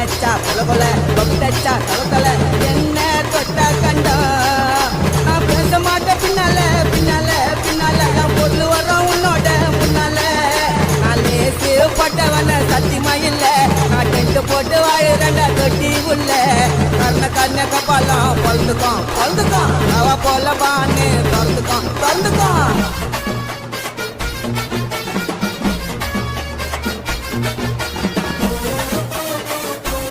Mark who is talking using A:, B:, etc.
A: வச்சா கொல கொல கொட்டச்சா தல தல என்ன தொட்ட கண்டம் நான் பேச மாட்டேன் பின்னால பின்னால பின்னால நான் பொருள் வரோம் உன்னோட முன்னால நான் லேசு பட்டவன சத்தியமா இல்ல நான் டென்ட் போட்டு வாழுறேன்டா தொட்டி உள்ள கண்ண கப்பாலாம் பழுந்துக்கும் பழுந்துக்கும் அவ போல பான்னு திறந்துக்கும் திறந்துக்கும்